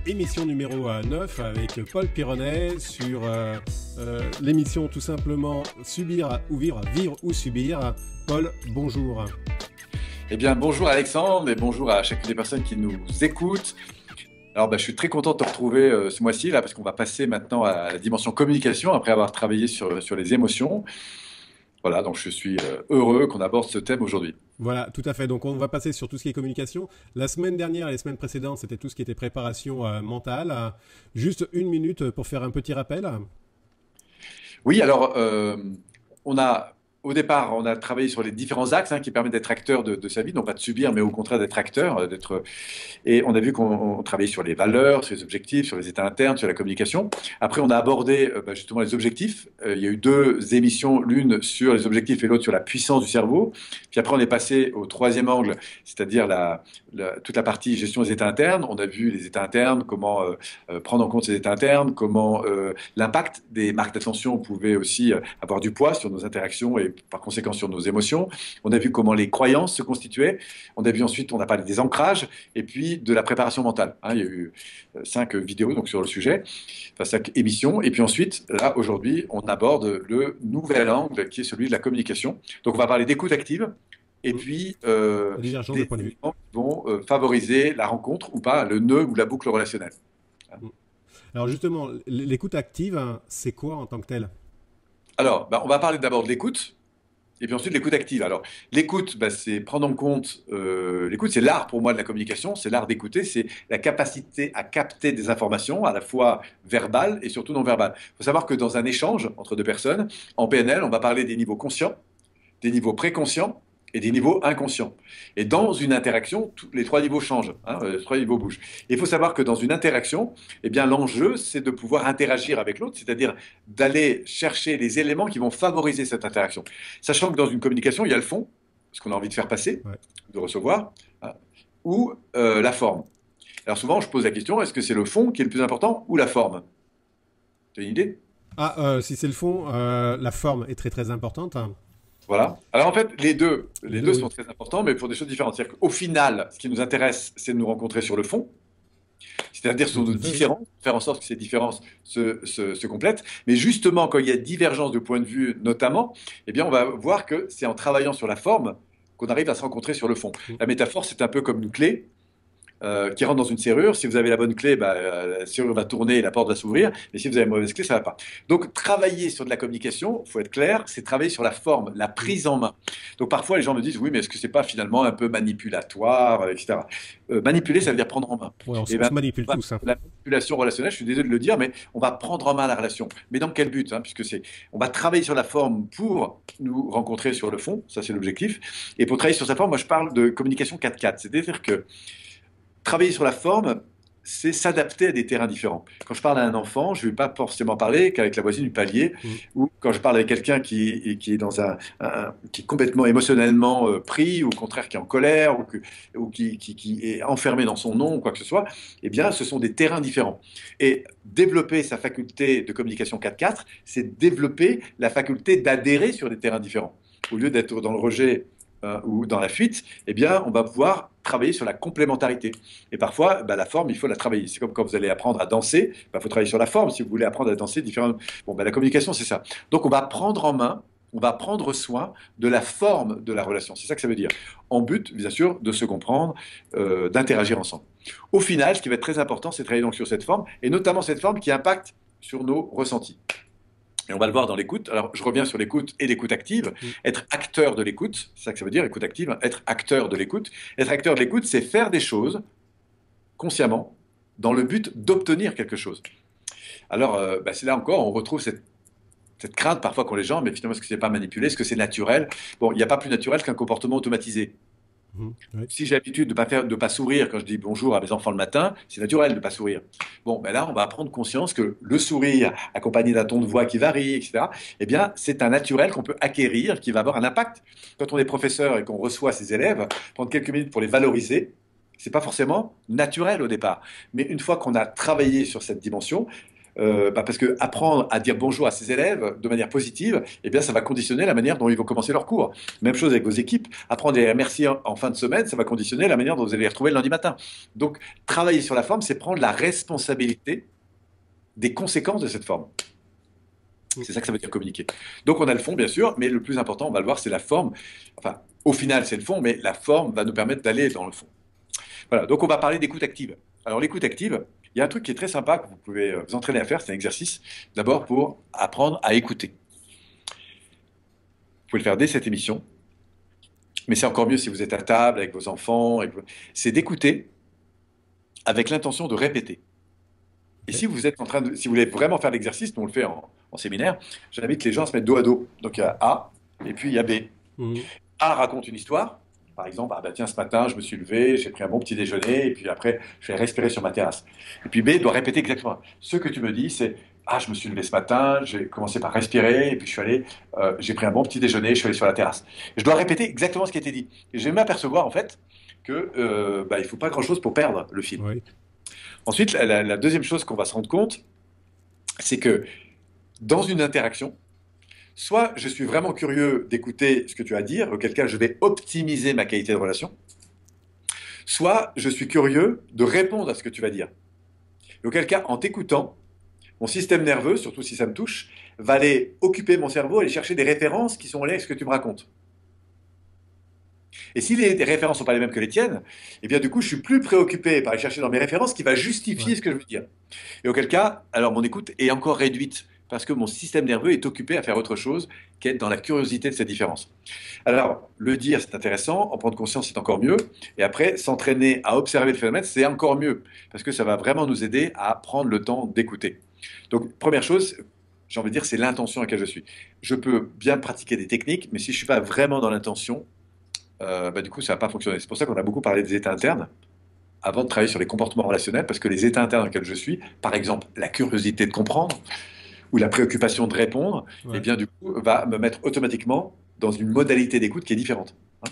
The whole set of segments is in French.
émission numéro 9 avec Paul Pironnet sur l'émission tout simplement Subir ou Vivre, Vivre ou Subir. Paul, bonjour. Eh bien, bonjour Alexandre et bonjour à chacune des personnes qui nous écoutent. Alors, je suis très content de te retrouver ce mois-ci là parce qu'on va passer maintenant à la dimension communication après avoir travaillé sur les émotions. Voilà, donc je suis heureux qu'on aborde ce thème aujourd'hui. Voilà, tout à fait. Donc on va passer sur tout ce qui est communication. La semaine dernière et les semaines précédentes, c'était tout ce qui était préparation mentale. Juste une minute pour faire un petit rappel. Oui, alors au départ, on a travaillé sur les différents axes qui permettent d'être acteur de sa vie, non pas de subir, mais au contraire d'être acteur, et on a vu qu'on travaillait sur les valeurs, sur les objectifs, sur les états internes, sur la communication. Après, on a abordé justement les objectifs. Il y a eu deux émissions, l'une sur les objectifs et l'autre sur la puissance du cerveau. Puis après, on est passé au troisième angle, c'est-à-dire toute la partie gestion des états internes. On a vu les états internes, comment prendre en compte ces états internes, comment l'impact des marques d'attention pouvait aussi avoir du poids sur nos interactions et par conséquent sur nos émotions. On a vu comment les croyances se constituaient. On a vu ensuite, on a parlé des ancrages et puis de la préparation mentale. Il y a eu 5 vidéos donc, sur le sujet, enfin 5 émissions. Et puis ensuite, là, aujourd'hui, on aborde le nouvel angle qui est celui de la communication. Donc, on va parler d'écoute active et puis des éléments qui vont favoriser la rencontre ou pas, le nœud ou la boucle relationnelle. Alors justement, l'écoute active, c'est quoi en tant que tel? Alors, on va parler d'abord de l'écoute. Et puis ensuite, l'écoute active. Alors, l'écoute, c'est prendre en compte. L'écoute, c'est l'art pour moi de la communication. C'est l'art d'écouter. C'est la capacité à capter des informations, à la fois verbales et surtout non verbales. Il faut savoir que dans un échange entre deux personnes, en PNL, on va parler des niveaux conscients, des niveaux préconscients et des niveaux inconscients. Et dans une interaction, les 3 niveaux changent, les 3 niveaux bougent. Et il faut savoir que dans une interaction, eh bien, l'enjeu, c'est de pouvoir interagir avec l'autre, c'est-à-dire d'aller chercher les éléments qui vont favoriser cette interaction. Sachant que dans une communication, il y a le fond, ce qu'on a envie de faire passer, de recevoir, ou la forme. Alors souvent, je pose la question, est-ce que c'est le fond qui est le plus important ou la forme? Tu as une idée? Si c'est le fond, la forme est très très importante. Voilà. Alors en fait, les deux sont très importants, mais pour des choses différentes. C'est-à-dire qu'au final, ce qui nous intéresse, c'est de nous rencontrer sur le fond, c'est-à-dire sur nos différences, faire en sorte que ces différences se complètent. Mais justement, quand il y a divergence de point de vue, notamment, eh bien, on va voir que c'est en travaillant sur la forme qu'on arrive à se rencontrer sur le fond. La métaphore, c'est un peu comme une clé qui rentre dans une serrure. Si vous avez la bonne clé, la serrure va tourner et la porte va s'ouvrir. Mais si vous avez une mauvaise clé, ça ne va pas. Donc, travailler sur de la communication, il faut être clair, c'est travailler sur la forme, la prise en main. Donc, parfois, les gens me disent, oui, mais est-ce que c'est pas finalement un peu manipulatoire, etc. Manipuler, ça veut dire prendre en main. Ouais, on se manipule tous. La manipulation relationnelle, je suis désolé de le dire, mais on va prendre en main la relation. Mais dans quel but, puisque on va travailler sur la forme pour nous rencontrer sur le fond, ça c'est l'objectif. Et pour travailler sur sa forme, moi je parle de communication 4-4, c'est-à-dire que travailler sur la forme, c'est s'adapter à des terrains différents. Quand je parle à un enfant, je ne vais pas forcément parler qu'avec la voisine du palier, ou quand je parle avec quelqu'un qui est qui est complètement émotionnellement pris, ou au contraire qui est en colère, ou qui est enfermé dans son nom, ou quoi que ce soit, eh bien, ce sont des terrains différents. Et développer sa faculté de communication 4-4, c'est développer la faculté d'adhérer sur des terrains différents. Au lieu d'être dans le rejet ou dans la fuite, eh bien, on va pouvoir travailler sur la complémentarité. Et parfois, la forme, il faut la travailler. C'est comme quand vous allez apprendre à danser, il faut travailler sur la forme si vous voulez apprendre à danser différemment. La communication, c'est ça. Donc, on va prendre en main, on va prendre soin de la forme de la relation. C'est ça que ça veut dire. En but, bien sûr, de se comprendre, d'interagir ensemble. Au final, ce qui va être très important, c'est de travailler donc sur cette forme, et notamment cette forme qui impacte sur nos ressentis. Et on va le voir dans l'écoute. Alors, je reviens sur l'écoute et l'écoute active. Être acteur de l'écoute, c'est ça que ça veut dire, écoute active, être acteur de l'écoute. Être acteur de l'écoute, c'est faire des choses consciemment dans le but d'obtenir quelque chose. Alors, c'est là encore, on retrouve cette crainte parfois qu'ont les gens, mais finalement, est-ce que c'est pas manipulé? Est-ce que c'est naturel? Bon, il n'y a pas plus naturel qu'un comportement automatisé. Oui. Si j'ai l'habitude de pas sourire quand je dis bonjour à mes enfants le matin, c'est naturel de pas sourire. Bon, là, on va prendre conscience que le sourire, accompagné d'un ton de voix qui varie, etc., eh bien, c'est un naturel qu'on peut acquérir, qui va avoir un impact. Quand on est professeur et qu'on reçoit ses élèves, prendre quelques minutes pour les valoriser, c'est pas forcément naturel au départ. Mais une fois qu'on a travaillé sur cette dimension, Parce que apprendre à dire bonjour à ses élèves de manière positive, eh bien, ça va conditionner la manière dont ils vont commencer leur cours. Même chose avec vos équipes. Apprendre à les remercier en fin de semaine, ça va conditionner la manière dont vous allez les retrouver le lundi matin. Donc, travailler sur la forme, c'est prendre la responsabilité des conséquences de cette forme. C'est ça que ça veut dire communiquer. Donc on a le fond, bien sûr, mais le plus important, on va le voir, c'est la forme. Enfin, au final, c'est le fond, mais la forme va nous permettre d'aller dans le fond. Voilà, donc on va parler d'écoute active. Alors l'écoute active, il y a un truc qui est très sympa que vous pouvez vous entraîner à faire, c'est un exercice d'abord pour apprendre à écouter. Vous pouvez le faire dès cette émission, mais c'est encore mieux si vous êtes à table avec vos enfants. C'est d'écouter avec l'intention de répéter. Et Ok. si vous êtes en train de, si vous voulez vraiment faire l'exercice, nous on le fait en séminaire, j'invite les gens à se mettre dos à dos. Donc il y a A et puis il y a B. Mhm. A raconte une histoire. Par exemple, ah bah tiens, ce matin, je me suis levé, j'ai pris un bon petit déjeuner, et puis après, je vais respirer sur ma terrasse. Et puis B doit répéter exactement. Ce que tu me dis, c'est, ah, je me suis levé ce matin, j'ai commencé par respirer, et puis je suis allé, j'ai pris un bon petit déjeuner, je suis allé sur la terrasse. Je dois répéter exactement ce qui a été dit. Et je vais m'apercevoir, en fait, que bah, il faut pas grand-chose pour perdre le fil. Oui. Ensuite, la deuxième chose qu'on va se rendre compte, c'est que dans une interaction, soit je suis vraiment curieux d'écouter ce que tu as à dire, auquel cas je vais optimiser ma qualité de relation, soit je suis curieux de répondre à ce que tu vas dire. Et auquel cas, en t'écoutant, mon système nerveux, surtout si ça me touche, va aller occuper mon cerveau, aller chercher des références qui sont liées à ce que tu me racontes. Et si les références ne sont pas les mêmes que les tiennes, eh bien du coup, je suis plus préoccupé par aller chercher dans mes références ce qui va justifier Ouais. ce que je veux dire. Et auquel cas, alors mon écoute est encore réduite parce que mon système nerveux est occupé à faire autre chose qu'être dans la curiosité de ces différences. Alors, le dire, c'est intéressant, en prendre conscience, c'est encore mieux. Et après, s'entraîner à observer le phénomène, c'est encore mieux, parce que ça va vraiment nous aider à prendre le temps d'écouter. Donc, première chose, j'ai envie de dire, c'est l'intention à laquelle je suis. Je peux bien pratiquer des techniques, mais si je ne suis pas vraiment dans l'intention, bah, du coup, ça ne va pas fonctionner. C'est pour ça qu'on a beaucoup parlé des états internes avant de travailler sur les comportements relationnels, parce que les états internes dans lesquels je suis, par exemple, la curiosité de comprendre, ou la préoccupation de répondre, eh Ouais. bien, du coup, va me mettre automatiquement dans une modalité d'écoute qui est différente. Hein.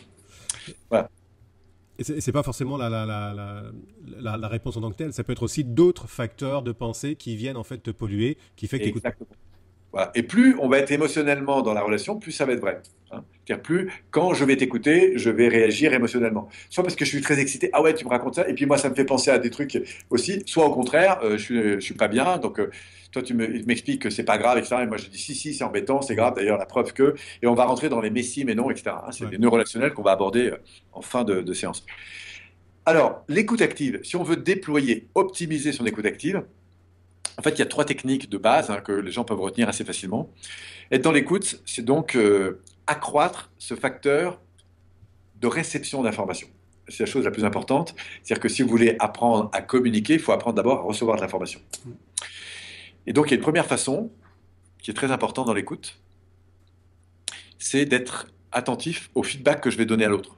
Voilà, Et c'est pas forcément la réponse en tant que telle, ça peut être aussi d'autres facteurs de pensée qui viennent en fait te polluer, qui fait que tu écoutes pas. exactement. Voilà. Et plus on va être émotionnellement dans la relation, plus ça va être vrai. Hein. C'est-à-dire plus, quand je vais t'écouter, je vais réagir émotionnellement. Soit parce que je suis très excité, ah ouais, tu me racontes ça, et puis moi, ça me fait penser à des trucs aussi. Soit au contraire, je suis pas bien, donc toi, m'expliques que c'est pas grave, etc. Et moi, je dis si, si, c'est embêtant, c'est Mhm. grave, d'ailleurs, la preuve que. Et on va rentrer dans les mais si, mais non, etc. Hein. C'est Ouais. des nœuds relationnels qu'on va aborder en fin de séance. Alors, l'écoute active, si on veut déployer, optimiser son écoute active, en fait, il y a trois techniques de base hein, que les gens peuvent retenir assez facilement. Être dans l'écoute, c'est donc accroître ce facteur de réception d'informations. C'est la chose la plus importante. C'est-à-dire que si vous voulez apprendre à communiquer, il faut apprendre d'abord à recevoir de l'information. Et donc, il y a une première façon qui est très importante dans l'écoute, c'est d'être attentif au feedback que je vais donner à l'autre.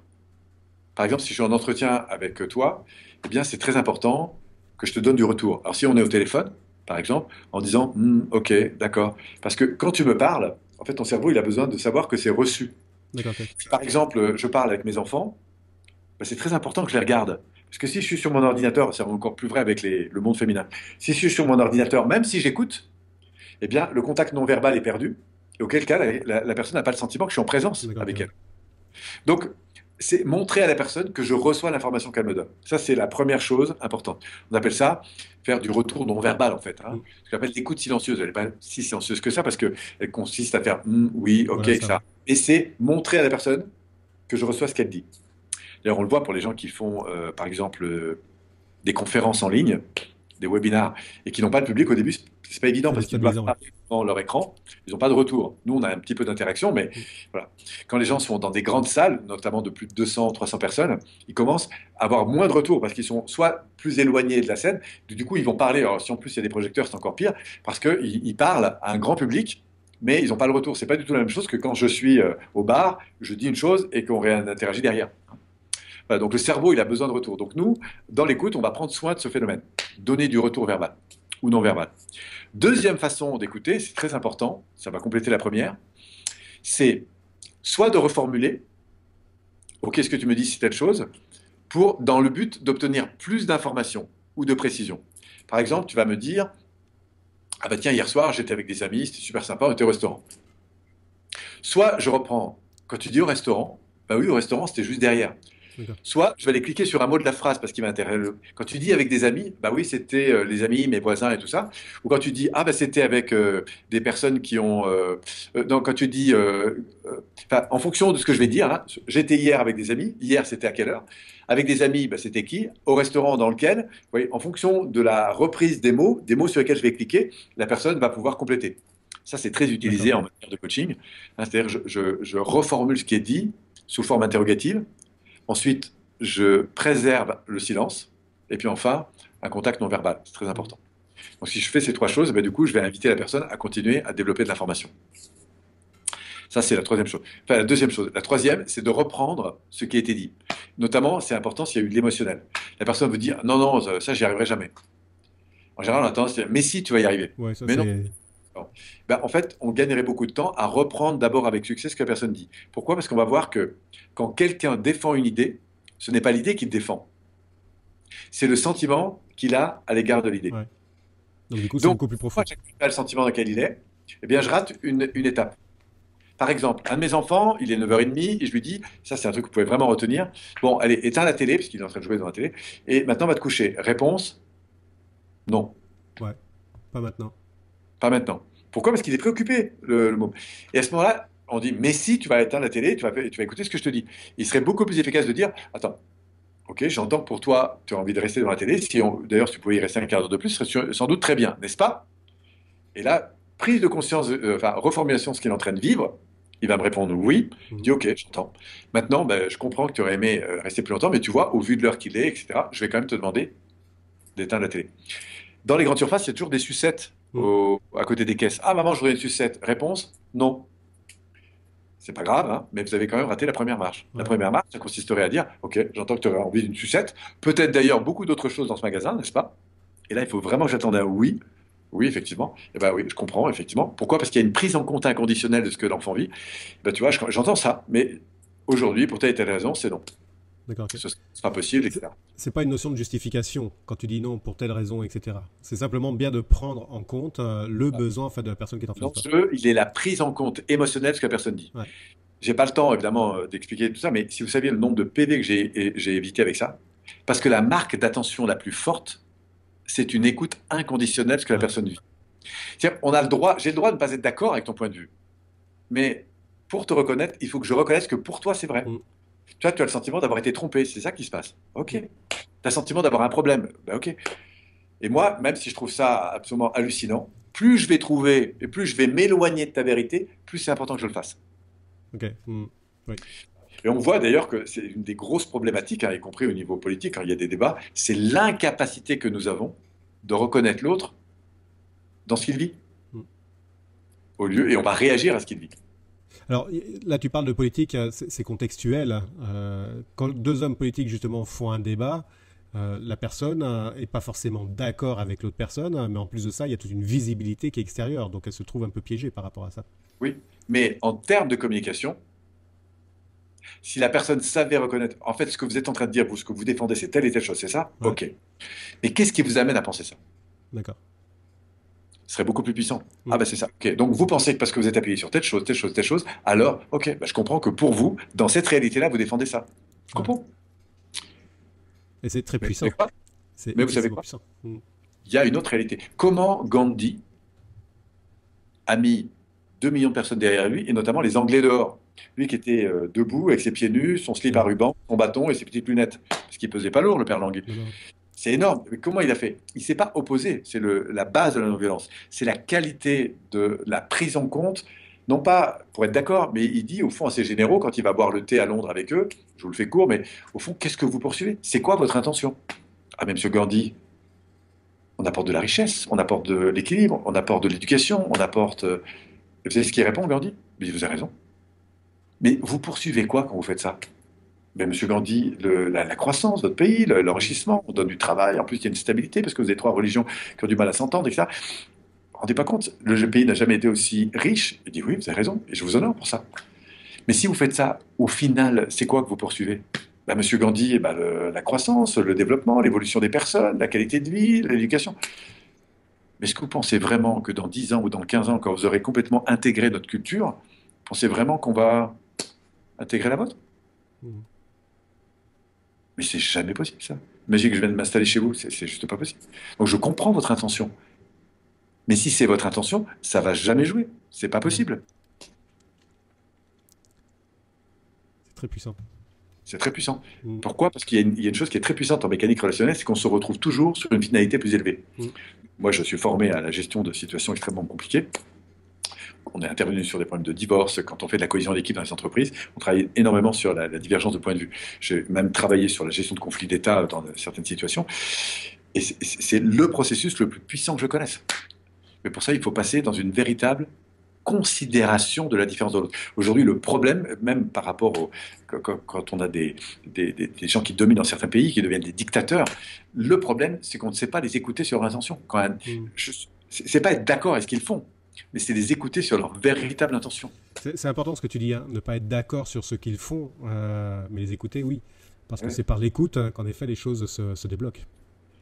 Par exemple, si je suis en entretien avec toi, eh bien, c'est très important que je te donne du retour. Alors, si on est au téléphone, par exemple, en disant OK, d'accord. Parce que quand tu me parles, en fait, ton cerveau, il a besoin de savoir que c'est reçu. D'accord, ok. Si par exemple, je parle avec mes enfants, bah, c'est très important que je les regarde. Parce que si je suis sur mon ordinateur, c'est encore plus vrai avec le monde féminin. Si je suis sur mon ordinateur, même si j'écoute, eh bien, le contact non verbal est perdu. Et auquel cas, la personne n'a pas le sentiment que je suis en présence D'accord, ok, avec ouais. elle. Donc, c'est montrer à la personne que je reçois l'information qu'elle me donne. Ça, c'est la première chose importante. On appelle ça faire du retour non verbal, en fait. Hein. Mm. Ce que j'appelle l'écoute silencieuse. Elle n'est pas si silencieuse que ça, parce qu'elle consiste à faire oui, ok, Voilà, ça, ouais. ça. Et c'est montrer à la personne que je reçois ce qu'elle dit. D'ailleurs, on le voit pour les gens qui font, par exemple, des conférences en ligne, des webinars, et qui n'ont pas de public au début, c'est pas évident C'est parce qu'ils doivent déstabilisant, ouais. parler devant leur écran, ils n'ont pas de retour. Nous, on a un petit peu d'interaction, mais Mm. voilà. Quand les gens sont dans des grandes salles, notamment de plus de 200, 300 personnes, ils commencent à avoir moins de retours parce qu'ils sont soit plus éloignés de la scène, du coup, ils vont parler. Alors, si en plus il y a des projecteurs, c'est encore pire, parce qu'ils parlent à un grand public, mais ils n'ont pas le retour. C'est pas du tout la même chose que quand je suis au bar, je dis une chose et qu'on interagit derrière. Voilà, donc le cerveau, il a besoin de retour. Donc nous, dans l'écoute, on va prendre soin de ce phénomène, donner du retour verbal ou non verbal. Deuxième façon d'écouter, c'est très important, ça va compléter la première, c'est soit de reformuler, ok, ce que tu me dis, c'est telle chose, dans le but d'obtenir plus d'informations ou de précision. Par exemple, tu vas me dire, ah bah tiens, hier soir, j'étais avec des amis, c'était super sympa, on était au restaurant. Soit je reprends, quand tu dis au restaurant, bah oui, au restaurant, c'était juste derrière. D'accord. Soit je vais aller cliquer sur un mot de la phrase parce qu'il m'intéresse. Quand tu dis avec des amis, bah oui, c'était les amis, mes voisins et tout ça. Ou quand tu dis ah bah c'était avec des personnes qui ont. Non, quand tu dis, enfin, en fonction de ce que je vais dire, hein, j'étais hier avec des amis. Hier, c'était à quelle heure? Avec des amis, bah, c'était qui? Au restaurant dans lequel? Vous voyez, en fonction de la reprise des mots sur lesquels je vais cliquer, la personne va pouvoir compléter. Ça, c'est très D'accord. utilisé en matière de coaching. Hein, c'est-à-dire, je reformule ce qui est dit sous forme interrogative. Ensuite, je préserve le silence. Et puis enfin, un contact non verbal. C'est très Mm. important. Donc si je fais ces trois choses, ben, du coup, je vais inviter la personne à continuer à développer de l'information. Ça, c'est la troisième chose. Enfin, la deuxième chose. La troisième, c'est de reprendre ce qui a été dit. Notamment, c'est important s'il y a eu de l'émotionnel. La personne vous dire, non, non, ça, j'y arriverai jamais. En général, on a tendance à dire, mais si, tu vas y arriver. Ouais, ça Mais non. c'est. Non. Ben, en fait, on gagnerait beaucoup de temps à reprendre d'abord avec succès ce que la personne dit. Pourquoi? Parce qu'on va voir que quand quelqu'un défend une idée, ce n'est pas l'idée qu'il défend, c'est le sentiment qu'il a à l'égard de l'idée. Ouais. Donc du coup, c'est Donc, beaucoup plus moi, profond. chaque fois que le sentiment dans lequel il est, eh bien, je rate une étape. Par exemple, un de mes enfants, il est 9h30 et je lui dis, ça c'est un truc que vous pouvez vraiment retenir, bon, allez, éteins la télé, parce qu'il est en train de jouer devant la télé, et maintenant va te coucher. Réponse, non, Ouais. Pas maintenant. pas maintenant. Pourquoi? Parce qu'il est préoccupé, le môme. Et à ce moment-là, on dit, mais si tu vas éteindre la télé, tu vas écouter ce que je te dis. Il serait beaucoup plus efficace de dire, attends, ok, j'entends que pour toi, tu as envie de rester devant la télé. D'ailleurs, si tu pouvais y rester un quart d'heure de plus, ce serait sans doute très bien, n'est-ce pas? Et là, prise de conscience, enfin, reformulation de ce qu'il est en train de vivre, il va me répondre oui. Je Mm. dis ok, j'entends. Maintenant, ben, je comprends que tu aurais aimé rester plus longtemps, mais tu vois, au vu de l'heure qu'il est, etc., je vais quand même te demander d'éteindre la télé. Dans les grandes surfaces, il y a toujours des sucettes Mm. à côté des caisses. Ah, maman, je voudrais une sucette. Réponse, non. C'est pas grave, hein, mais vous avez quand même raté la première marche. La Ouais. première marche, ça consisterait à dire, ok, j'entends que tu aurais envie d'une sucette, peut-être d'ailleurs beaucoup d'autres choses dans ce magasin, n'est-ce pas? Et là, il faut vraiment que j'attende un oui. Oui, effectivement. Eh ben oui, je comprends, effectivement. Pourquoi? Parce qu'il y a une prise en compte inconditionnelle de ce que l'enfant vit. Eh ben, tu vois, j'entends ça, mais aujourd'hui, pour telle et telle raison, c'est non. D'accord. Ok. Ce sera possible, C'est etc. c'est pas une notion de justification quand tu dis non pour telle raison, etc. C'est simplement bien de prendre en compte le besoin en fait, de la personne qui est en face de toi. L'enjeu, il est la prise en compte émotionnelle de ce que la personne dit. Ouais. J'ai pas le temps, évidemment, d'expliquer tout ça, mais si vous saviez le nombre de PV que j'ai évité avec ça, parce que la marque d'attention la plus forte, c'est une écoute inconditionnelle de ce que la Ouais. personne vit. C'est-à-dire, j'ai le droit de ne pas être d'accord avec ton point de vue. Mais pour te reconnaître, il faut que je reconnaisse que pour toi, c'est vrai. Mm. Tu vois, tu as le sentiment d'avoir été trompé, c'est ça qui se passe. Ok. Mm. Tu as le sentiment d'avoir un problème. Ben, ok. Et moi, même si je trouve ça absolument hallucinant, plus je vais trouver et plus je vais m'éloigner de ta vérité, plus c'est important que je le fasse. Ok. Mm. Oui. Et on voit d'ailleurs que c'est une des grosses problématiques, hein, y compris au niveau politique, quand il y a des débats, c'est l'incapacité que nous avons de reconnaître l'autre dans ce qu'il vit, Mm. et on va réagir à ce qu'il vit. Alors là, tu parles de politique, c'est contextuel. Quand deux hommes politiques justement font un débat, la personne est pas forcément d'accord avec l'autre personne, mais en plus de ça, il y a toute une visibilité qui est extérieure, donc elle se trouve un peu piégée par rapport à ça. Oui, mais en termes de communication, si la personne savait reconnaître, en fait, ce que vous êtes en train de dire, vous, ce que vous défendez, c'est telle et telle chose, c'est ça? Ouais, Ok. Mais qu'est-ce qui vous amène à penser ça? d'accord. Ce serait beaucoup plus puissant. Ah Mm. bah c'est ça. Ok. Donc vous pensez que parce que vous êtes appuyé sur telle chose, telle chose, telle chose, alors, ok, bah, je comprends que pour vous, dans cette réalité-là, vous défendez ça. Je Ouais. comprends. Et c'est très Mais vous savez puissant. quoi? C'est Mais vous savez excessivement quoi? puissant. Mm. Il y a une autre réalité. Comment Gandhi a mis 2 millions de personnes derrière lui, et notamment les Anglais dehors? Lui qui était debout, avec ses pieds nus, son slip à Ouais. ruban, son bâton et ses petites lunettes. Parce qu'il pesait pas lourd, le père Langui. Non, non. C'est énorme. Mais comment il a fait? Il s'est pas opposé. C'est la base de la non-violence. C'est la qualité de la prise en compte, non pas pour être d'accord, mais il dit au fond à ses généraux, quand il va boire le thé à Londres avec eux, je vous le fais court, mais au fond, qu'est-ce que vous poursuivez? C'est quoi votre intention? Ah, mais monsieur Gandhi, on apporte de la richesse, on apporte de l'équilibre, on apporte de l'éducation, on apporte. Et vous savez ce qu'il répond, Gandhi? Il dit, vous avez raison. Mais vous poursuivez quoi quand vous faites ça? Ben, monsieur Gandhi, la croissance de votre pays, l'enrichissement, on donne du travail, en plus il y a une stabilité parce que vous avez trois religions qui ont du mal à s'entendre, etc. Vous ne vous rendez pas compte, le pays n'a jamais été aussi riche. Il dit oui, vous avez raison, et je vous honore pour ça. Mais si vous faites ça, au final, c'est quoi que vous poursuivez? Ben, monsieur Gandhi, eh ben, la croissance, le développement, l'évolution des personnes, la qualité de vie, l'éducation. Est-ce que vous pensez vraiment que dans 10 ans ou dans 15 ans, quand vous aurez complètement intégré notre culture, pensez vraiment qu'on va intégrer la vôtre? Mm. Mais c'est jamais possible, ça. Imaginez que je viens de m'installer chez vous, c'est juste pas possible. Donc je comprends votre intention. Mais si c'est votre intention, ça va jamais jouer. C'est pas Mm. possible. C'est très puissant. C'est très puissant. Mm. Pourquoi? Parce qu'il y a une chose qui est très puissante en mécanique relationnelle, c'est qu'on se retrouve toujours sur une finalité plus élevée. Mm. Moi, je suis formé à la gestion de situations extrêmement compliquées. On est intervenu sur des problèmes de divorce, quand on fait de la cohésion d'équipe dans les entreprises, on travaille énormément sur la divergence de point de vue. J'ai même travaillé sur la gestion de conflits d'État dans certaines situations. Et c'est le processus le plus puissant que je connaisse. Mais pour ça, il faut passer dans une véritable considération de la différence de l'autre. Aujourd'hui, le problème, même par rapport quand on a des gens qui dominent dans certains pays, qui deviennent des dictateurs, le problème, c'est qu'on ne sait pas les écouter sur leur intention. Mm. C'est pas être d'accord avec ce qu'ils font, mais c'est les écouter sur leur véritable intention. C'est important ce que tu dis, hein, ne pas être d'accord sur ce qu'ils font, mais les écouter, oui. Parce que Ouais. c'est par l'écoute qu'en effet les choses se débloquent.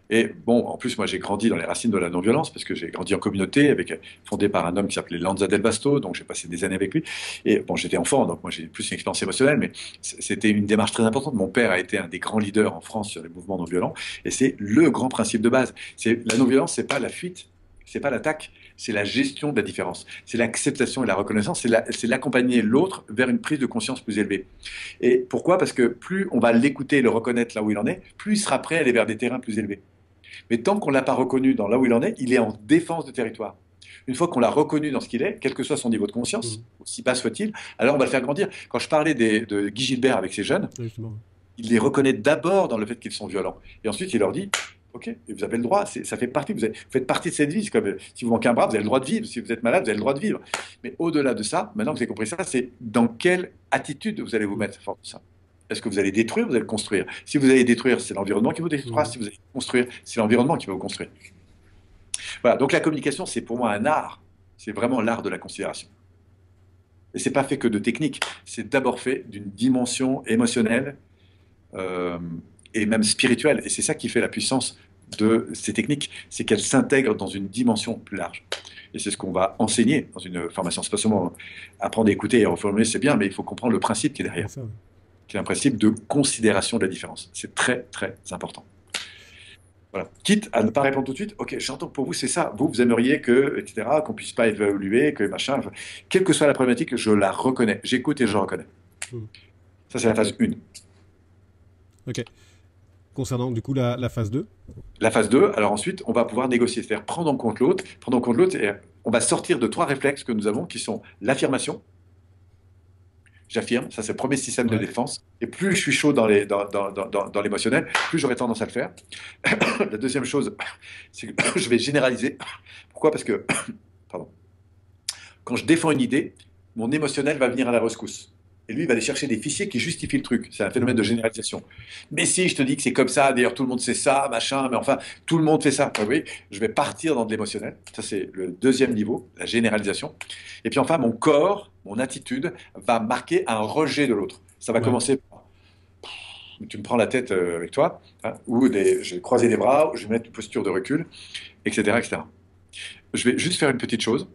Et bon, en plus, moi, j'ai grandi dans les racines de la non-violence, parce que j'ai grandi en communauté, fondé par un homme qui s'appelait Lanza Del Basto, donc j'ai passé des années avec lui. Et bon, j'étais enfant, donc moi, j'ai plus une expérience émotionnelle, mais c'était une démarche très importante. Mon père a été un des grands leaders en France sur les mouvements non-violents, et c'est le grand principe de base. La non-violence, c'est pas la fuite, c'est pas l'attaque, c'est la gestion de la différence, c'est l'acceptation et la reconnaissance, c'est l'accompagner l'autre vers une prise de conscience plus élevée. Et pourquoi? Parce que plus on va l'écouter et le reconnaître là où il en est, plus il sera prêt à aller vers des terrains plus élevés. Mais tant qu'on ne l'a pas reconnu dans là où il en est, il est en défense de territoire. Une fois qu'on l'a reconnu dans ce qu'il est, quel que soit son niveau de Mm. conscience, aussi bas soit-il, alors on va le faire grandir. Quand je parlais de Guy Gilbert avec ses jeunes, Ouais, justement. il les reconnaît d'abord dans le fait qu'ils sont violents. Et ensuite, il leur dit, OK, vous avez le droit, ça fait partie, vous faites partie de cette vie. C'est comme si vous manquez un bras, vous avez le droit de vivre. Si vous êtes malade, vous avez le droit de vivre. Mais au-delà de ça, maintenant que vous avez compris ça, c'est dans quelle attitude vous allez vous Mm. mettre face à ça. Est-ce que vous allez détruire ou vous allez construire? Si vous allez détruire, c'est l'environnement qui vous détruira. Mm. Si vous allez construire, c'est l'environnement qui va vous construire. Voilà, donc la communication, c'est pour moi un art. C'est vraiment l'art de la considération. Et c'est pas fait que de technique. C'est d'abord fait d'une dimension émotionnelle euh, et même spirituelle. Et c'est ça qui fait la puissance de ces techniques, c'est qu'elles s'intègrent dans une dimension plus large. Et c'est ce qu'on va enseigner dans une formation. C'est pas seulement apprendre à écouter et à reformuler, c'est bien, mais il faut comprendre le principe qui est C'est derrière, ça, ouais. qui est un principe de considération de la différence. C'est très, très important. Voilà. Quitte à ne pas répondre tout de suite, ok, j'entends que pour vous c'est ça, vous aimeriez que, etc., qu'on puisse pas évaluer, que machin, enfin, quelle que soit la problématique, je la reconnais, j'écoute et je reconnais. Mm. Ça c'est la phase 1. Ok. Concernant du coup la phase 2. La phase 2, alors ensuite, on va pouvoir négocier, c'est-à-dire prendre en compte l'autre, et on va sortir de 3 réflexes que nous avons, qui sont l'affirmation, j'affirme, ça c'est le premier système de Ouais. défense, et plus je suis chaud dans l'émotionnel, plus j'aurai tendance à le faire. La deuxième chose, c'est que je vais généraliser. Pourquoi? Parce que, pardon, quand je défends une idée, mon émotionnel va venir à la rescousse. Et lui, il va aller chercher des fichiers qui justifient le truc. C'est un phénomène Mm. de généralisation. Mais si je te dis que c'est comme ça, d'ailleurs tout le monde sait ça, machin, mais enfin, tout le monde fait ça. Ah oui, je vais partir dans de l'émotionnel. Ça, c'est le deuxième niveau, la généralisation. Et puis enfin, mon corps, mon attitude va marquer un rejet de l'autre. Ça va Ouais. commencer par, tu me prends la tête avec toi, hein, ou je vais croiser les bras, ou je vais mettre une posture de recul, etc., etc. Je vais juste faire une petite chose,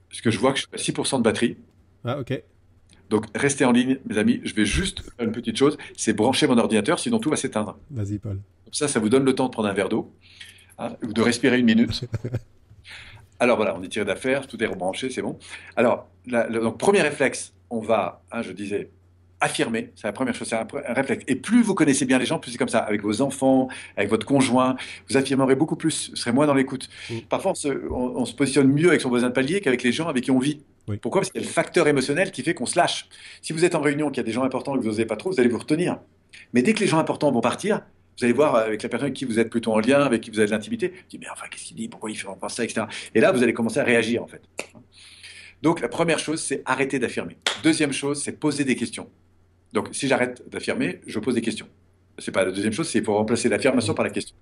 parce que je vois que je suis à 6% de batterie. Ah, ok. Donc, restez en ligne, mes amis. Je vais juste faire une petite chose, c'est brancher mon ordinateur, sinon tout va s'éteindre. Vas-y, Paul. Comme ça vous donne le temps de prendre un verre d'eau, hein, ou de respirer 1 minute. Alors voilà, on est tiré d'affaire, tout est rebranché, c'est bon. Alors, donc, premier réflexe, on va, hein, je disais, affirmer, c'est la première chose, c'est un réflexe. Et plus vous connaissez bien les gens, plus c'est comme ça. Avec vos enfants, avec votre conjoint, vous affirmerez beaucoup plus, vous serez moins dans l'écoute. Mm. Parfois, on se positionne mieux avec son voisin de palier qu'avec les gens avec qui on vit. Oui. Pourquoi? Parce qu'il y a le facteur émotionnel qui fait qu'on se lâche. Si vous êtes en réunion, qu'il y a des gens importants et que vous n'osez pas trop, vous allez vous retenir. Mais dès que les gens importants vont partir, vous allez voir avec la personne avec qui vous êtes plutôt en lien, avec qui vous avez de l'intimité, vous dites, mais enfin, qu'est-ce qu'il dit? Pourquoi il fait penser ça, etc. Et là, vous allez commencer à réagir, en fait. Donc, la première chose, c'est arrêter d'affirmer. Deuxième chose, c'est poser des questions. Donc, si j'arrête d'affirmer, je pose des questions. C'est pas la deuxième chose, c'est pour remplacer l'affirmation Mm. par la question.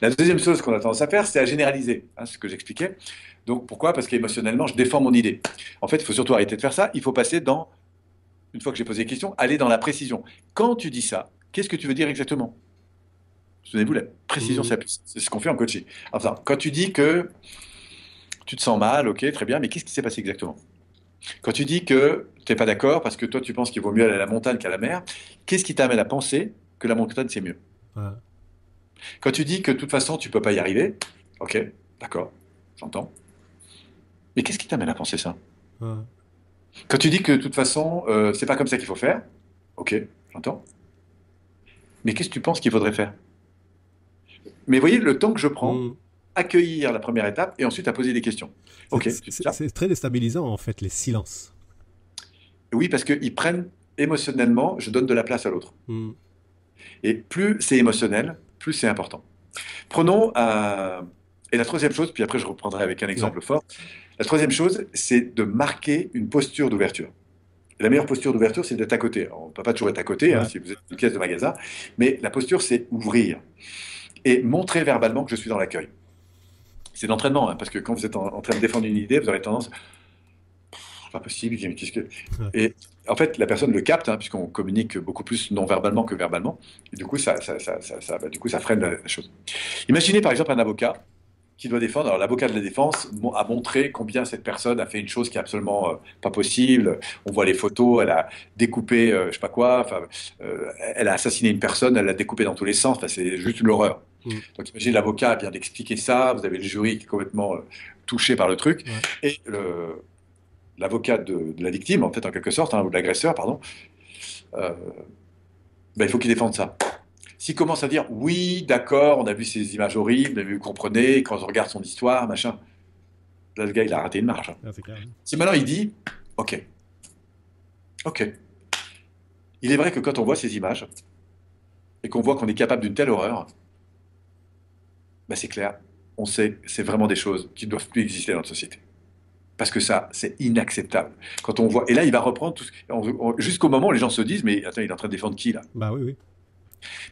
La deuxième chose qu'on a tendance à faire, c'est à généraliser, hein, ce que j'expliquais. Donc, pourquoi? Parce qu'émotionnellement, je défends mon idée. En fait, il faut surtout arrêter de faire ça. Il faut passer dans, une fois que j'ai posé des questions, aller dans la précision. Quand tu dis ça, qu'est-ce que tu veux dire exactement? Souvenez-vous, la précision, Mhm. c'est ce qu'on fait en coaching. Enfin, quand tu dis que tu te sens mal, ok, très bien, mais qu'est-ce qui s'est passé exactement? Quand tu dis que tu n'es pas d'accord parce que toi, tu penses qu'il vaut mieux aller à la montagne qu'à la mer, qu'est-ce qui t'amène à penser que la montagne, c'est mieux? Ouais. Quand tu dis que de toute façon, tu peux pas y arriver, ok, d'accord, j'entends. Mais qu'est-ce qui t'amène à penser ça? Ouais. Quand tu dis que de toute façon, c'est pas comme ça qu'il faut faire, ok, j'entends. Mais qu'est-ce que tu penses qu'il faudrait faire? Mais voyez le temps que je prends, Mhm. accueillir la première étape et ensuite à poser des questions. Ok, tu dis ça? C'est très déstabilisant, en fait, les silences. Oui, parce qu'ils prennent émotionnellement, je donne de la place à l'autre. Mhm. Et plus c'est émotionnel, plus c'est important. Prenons, et la troisième chose, puis après je reprendrai avec un Ouais. exemple fort. La troisième chose, c'est de marquer une posture d'ouverture. La meilleure posture d'ouverture, c'est d'être à côté. Alors, on ne peut pas toujours être à côté, hein, Ouais. si vous êtes une pièce de magasin, mais la posture, c'est ouvrir et montrer verbalement que je suis dans l'accueil. C'est de l'entraînement, hein, parce que quand vous êtes en train de défendre une idée, vous aurez tendance, c'est pas possible, qu'est-ce que... Ouais. Et en fait, la personne le capte, hein, puisqu'on communique beaucoup plus non verbalement que verbalement, et du coup, du coup, ça freine la chose. Imaginez par exemple un avocat qui doit défendre. Alors l'avocat de la défense a montré combien cette personne a fait une chose qui est absolument pas possible. On voit les photos, elle a découpé, je sais pas quoi, enfin, elle a assassiné une personne, elle l'a découpé dans tous les sens. Enfin, c'est juste une horreur. Mhm. Donc imaginez l'avocat vient d'expliquer ça, vous avez le jury qui est complètement touché par le truc, Ouais. et l'avocat de la victime, en fait, en quelque sorte, hein, ou de l'agresseur, pardon, euh, ben, il faut qu'il défende ça. S'il commence à dire oui, d'accord, on a vu ces images horribles, mais vous comprenez, quand on regarde son histoire, machin, là, le gars, il a raté une marche, hein. Ah, c'est clair. Si maintenant il dit, ok, ok, il est vrai que quand on voit ces images et qu'on voit qu'on est capable d'une telle horreur, bah c'est clair, on sait que c'est vraiment des choses qui ne doivent plus exister dans notre société. Parce que ça, c'est inacceptable. Quand on voit, et là, il va reprendre tout jusqu'au moment où les gens se disent, mais attends, il est en train de défendre qui là? Bah oui, oui.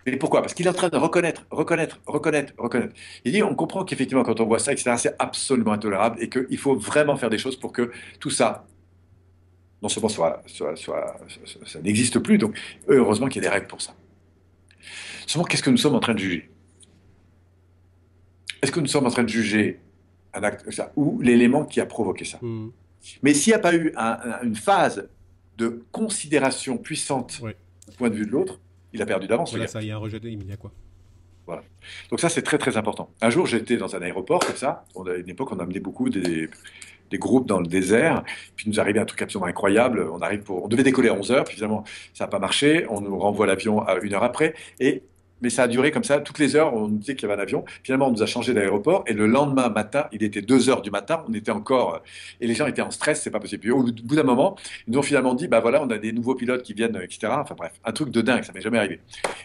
Mais pourquoi? Parce qu'il est en train de reconnaître, reconnaître, reconnaître, reconnaître. Il dit, on comprend qu'effectivement, quand on voit ça, etc., c'est absolument intolérable et qu'il faut vraiment faire des choses pour que tout ça, non seulement ça n'existe plus, donc heureusement qu'il y a des règles pour ça. Seulement, qu'est-ce que nous sommes en train de juger? Est-ce que nous sommes en train de juger un acte ça, ou l'élément qui a provoqué ça? Mhm. Mais s'il n'y a pas eu une phase de considération puissante Ouais. du point de vue de l'autre, il a perdu d'avance, le Voilà, gars. ça, il y a un rejet immédiat, quoi. Voilà. Donc ça, c'est très très important. Un jour, j'étais dans un aéroport comme ça. À une époque, on amenait beaucoup des groupes dans le désert. Puis il nous arrivait un truc absolument incroyable. On devait décoller à 11 heures. Puis finalement, ça n'a pas marché. On nous renvoie l'avion à 1 heure après. Mais ça a duré comme ça. Toutes les heures, on nous disait qu'il y avait un avion. Finalement, on nous a changé d'aéroport. Et le lendemain matin, il était 2 heures du matin. On était encore. Et les gens étaient en stress. C'est pas possible. Puis au bout d'un moment, ils nous ont finalement dit, bah voilà, on a des nouveaux pilotes qui viennent, etc. Enfin bref, un truc de dingue. Ça m'est jamais arrivé.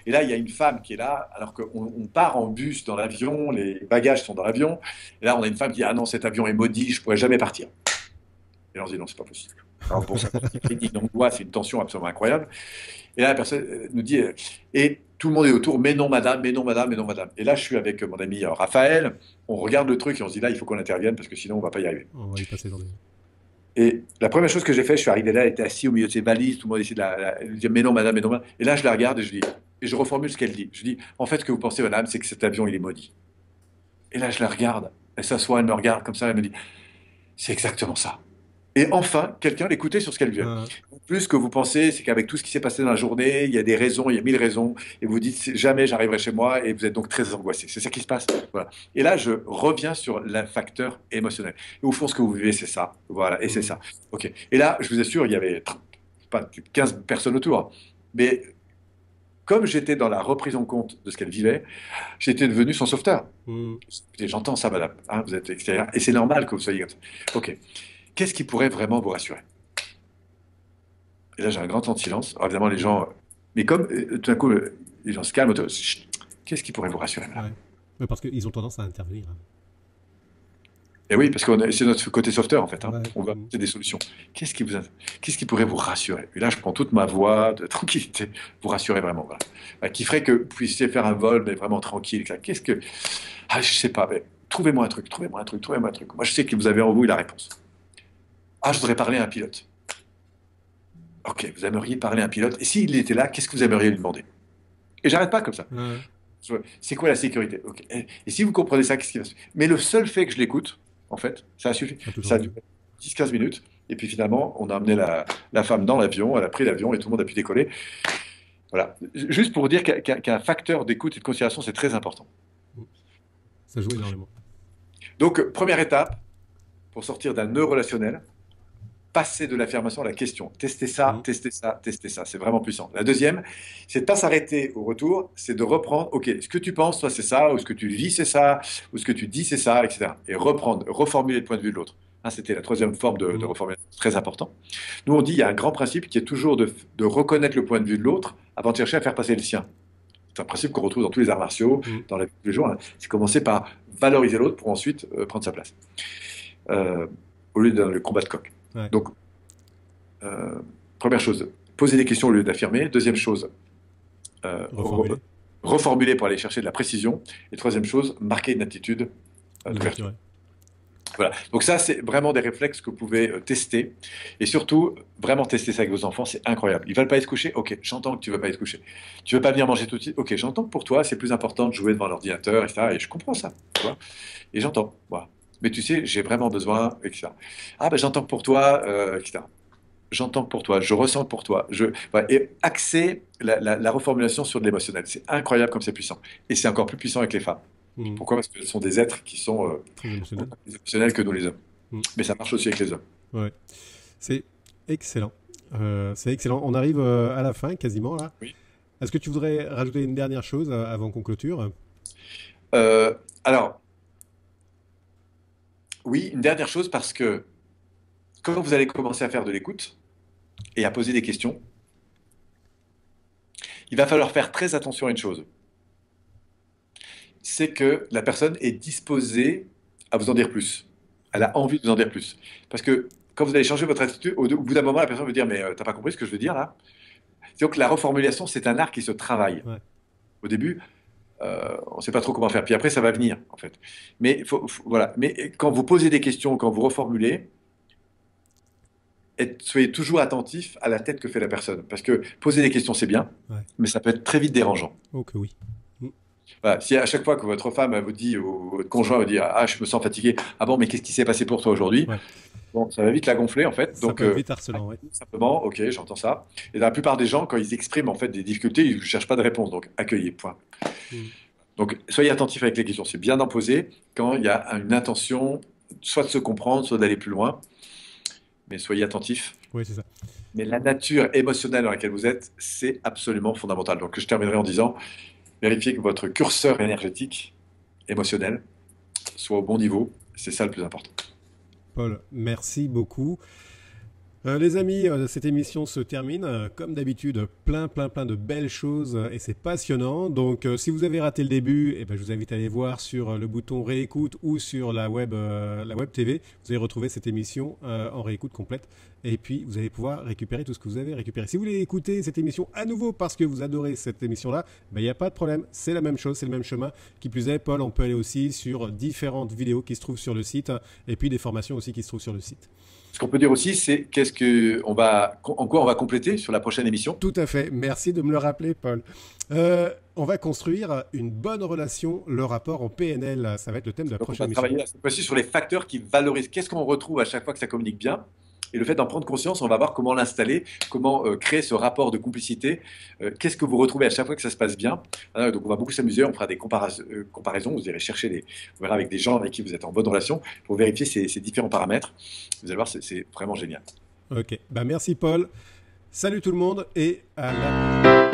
Et là, il y a une femme qui est là, alors qu'on part en bus dans l'avion, les bagages sont dans l'avion. Et là, on a une femme qui dit, ah non, cet avion est maudit, je pourrais jamais partir. Et là, on se dit, non, c'est pas possible. Alors, bon, ça cause une critique d'angoisse, c'est une tension absolument incroyable. Et là, la personne nous dit, et tout le monde est autour, mais non, madame, mais non, madame, mais non, madame. Et là, je suis avec mon ami Raphaël, on regarde le truc et on se dit, là, il faut qu'on intervienne parce que sinon, on va pas y arriver. On va y passer dans des... Et la première chose que j'ai fait, je suis arrivé là, elle était assise au milieu de ses valises, tout le monde essayait de dire, mais non, madame, mais non, madame. Et là, je la regarde et je dis, et je reformule ce qu'elle dit. Je dis, en fait, ce que vous pensez, madame, c'est que cet avion, il est maudit. Et là, je la regarde, elle s'assoit, elle me regarde comme ça, elle me dit, c'est exactement ça. Et enfin, quelqu'un l'écoutait sur ce qu'elle vient. Ah, Plus ce que vous pensez, c'est qu'avec tout ce qui s'est passé dans la journée, il y a des raisons, il y a 1000 raisons, et vous dites jamais j'arriverai chez moi, et vous êtes donc très angoissé. C'est ça qui se passe. Voilà. Et là, je reviens sur le facteur émotionnel. Et au fond, ce que vous vivez, c'est ça. Voilà, et c'est mhm. ça. Ok. Et là, je vous assure, il y avait pas 15 personnes autour. Mais comme j'étais dans la reprise en compte de ce qu'elle vivait, j'étais devenu son sauveteur. Mhm. Écoutez, j'entends ça, madame. Hein, vous êtes extérieur, et c'est normal que vous soyez comme ça. Ok. Qu'est-ce qui pourrait vraiment vous rassurer? Et là, j'ai un grand temps de silence. Alors, évidemment, les gens. Mais comme tout d'un coup, les gens se calment, chut, qu'est-ce qui pourrait vous rassurer, madame? Ouais. Mais parce qu'ils ont tendance à intervenir, hein. Et oui, parce que c'est notre côté sauveteur, en fait, hein. Ouais. On va Mhm. apporter des solutions. Qu'est-ce qui pourrait vous rassurer? Et là, je prends toute ma voix de tranquillité, vous rassurer vraiment. Voilà. Qui ferait que vous puissiez faire un vol, mais vraiment tranquille. Qu'est-ce que. Ah, je sais pas, mais trouvez-moi un truc, trouvez-moi un truc, trouvez-moi un truc. Moi, je sais que vous avez en vous la réponse. Ah, je voudrais parler à un pilote. Ok, vous aimeriez parler à un pilote. Et s'il était là, qu'est-ce que vous aimeriez lui demander? Et j'arrête pas comme ça. Ouais. C'est quoi la sécurité? Ok. Et si vous comprenez ça, qu'est-ce qui va se passer? Mais le seul fait que je l'écoute, en fait, ça a suffi. Pas toujours Ça a mieux. duré 10-15 minutes. Et puis finalement, on a amené la femme dans l'avion, elle a pris l'avion et tout le monde a pu décoller. Voilà. Juste pour vous dire qu'un facteur d'écoute et de considération, c'est très important. Ça joue énormément. Donc, première étape, pour sortir d'un nœud relationnel, passer de l'affirmation à la question. Tester ça, Mm. tester ça, tester ça. C'est vraiment puissant. La deuxième, c'est de ne pas s'arrêter au retour, c'est de reprendre, OK, ce que tu penses, toi, c'est ça, ou ce que tu vis, c'est ça, ou ce que tu dis, c'est ça, etc. Et reprendre, reformuler le point de vue de l'autre. Hein, c'était la troisième forme de Mm. reformulation, très important. Nous, on dit, il y a un grand principe qui est toujours de reconnaître le point de vue de l'autre avant de chercher à faire passer le sien. C'est un principe qu'on retrouve dans tous les arts martiaux, Mm. dans la vie de tous les jours. Hein. C'est commencer par valoriser l'autre pour ensuite prendre sa place. Euh, au lieu de dans le combat de coq. Ouais. Donc, euh, première chose, poser des questions au lieu d'affirmer. Deuxième chose, Reformuler. reformuler pour aller chercher de la précision. Et troisième chose, marquer une attitude d'ouverture. L'ouverture. Ouais. Voilà. Donc ça, c'est vraiment des réflexes que vous pouvez tester. Et surtout, vraiment tester ça avec vos enfants, c'est incroyable. Ils veulent pas aller se coucher? Ok, j'entends que tu veux pas aller se coucher. Tu veux pas venir manger tout de suite? Ok, j'entends que pour toi, c'est plus important de jouer devant l'ordinateur, etc. Et je comprends ça. Tu vois, et j'entends. Voilà. Mais tu sais, j'ai vraiment besoin, etc. Ah ben j'entends que pour toi, etc. J'entends que pour toi, je ressens que pour toi. Voilà. Et axer la reformulation sur de l'émotionnel. C'est incroyable comme c'est puissant. Et c'est encore plus puissant avec les femmes. Mm. Pourquoi? Parce que ce sont des êtres qui sont Très émotionnel. beaucoup plus émotionnels que nous les hommes. Mm. Mais ça marche aussi avec les hommes. Ouais. C'est excellent. C'est excellent. On arrive à la fin quasiment là. Oui. Est-ce que tu voudrais rajouter une dernière chose avant qu'on clôture? Alors, oui, une dernière chose, parce que quand vous allez commencer à faire de l'écoute et à poser des questions, il va falloir faire très attention à une chose. C'est que la personne est disposée à vous en dire plus. Elle a envie de vous en dire plus. Parce que quand vous allez changer votre attitude, au bout d'un moment, la personne va dire, mais t'as pas compris ce que je veux dire là? Donc la reformulation, c'est un art qui se travaille. Ouais. Au début, on ne sait pas trop comment faire. Puis après, ça va venir, en fait. Mais, voilà. Mais quand vous posez des questions, quand vous reformulez, soyez toujours attentif à la tête que fait la personne. Parce que poser des questions, c'est bien, Ouais. mais ça peut être très vite dérangeant. Oh que oui. Mm. Voilà. Si à chaque fois que votre femme elle vous dit, ou votre conjoint vous dit, ah, je me sens fatigué, ah bon, mais qu'est-ce qui s'est passé pour toi aujourd'hui? Ouais. Bon, ça va vite la gonfler, en fait. Ça Donc, peut être vite harcelant. Ouais. simplement, ok, j'entends ça. Et dans la plupart des gens, quand ils expriment en fait des difficultés, ils ne cherchent pas de réponse. Donc, accueillez, point. Mm. Donc, soyez attentifs avec les questions. C'est bien d'en poser quand il y a une intention, soit de se comprendre, soit d'aller plus loin. Mais soyez attentifs. Oui, c'est ça. Mais la nature émotionnelle dans laquelle vous êtes, c'est absolument fondamental. Donc, je terminerai en disant, vérifiez que votre curseur énergétique, émotionnel, soit au bon niveau. C'est ça le plus important. Paul, merci beaucoup. Les amis, cette émission se termine. Comme d'habitude, plein de belles choses et c'est passionnant. Donc, si vous avez raté le début, eh ben, je vous invite à aller voir sur le bouton réécoute ou sur la web TV. Vous allez retrouver cette émission en réécoute complète. Et puis, vous allez pouvoir récupérer tout ce que vous avez récupéré. Si vous voulez écouter cette émission à nouveau parce que vous adorez cette émission-là, il n'y a pas de problème. C'est la même chose, c'est le même chemin. Qui plus est, Paul, on peut aller aussi sur différentes vidéos qui se trouvent sur le site et puis des formations aussi qui se trouvent sur le site. Ce qu'on peut dire aussi, c'est en quoi on va compléter sur la prochaine émission. Tout à fait. Merci de me le rappeler, Paul. On va construire une bonne relation, le rapport en PNL. Ça va être le thème de la Donc, on prochaine va émission. travailler cette fois-ci sur les facteurs qui valorisent. Qu'est-ce qu'on retrouve à chaque fois que ça communique bien? Et le fait d'en prendre conscience, on va voir comment l'installer, comment créer ce rapport de complicité. Qu'est-ce que vous retrouvez à chaque fois que ça se passe bien? Donc on va beaucoup s'amuser, on fera des comparaisons, vous irez chercher vous verrez avec des gens avec qui vous êtes en bonne relation pour vérifier ces différents paramètres. Vous allez voir, c'est vraiment génial. Ok. Merci, Paul. Salut tout le monde et à la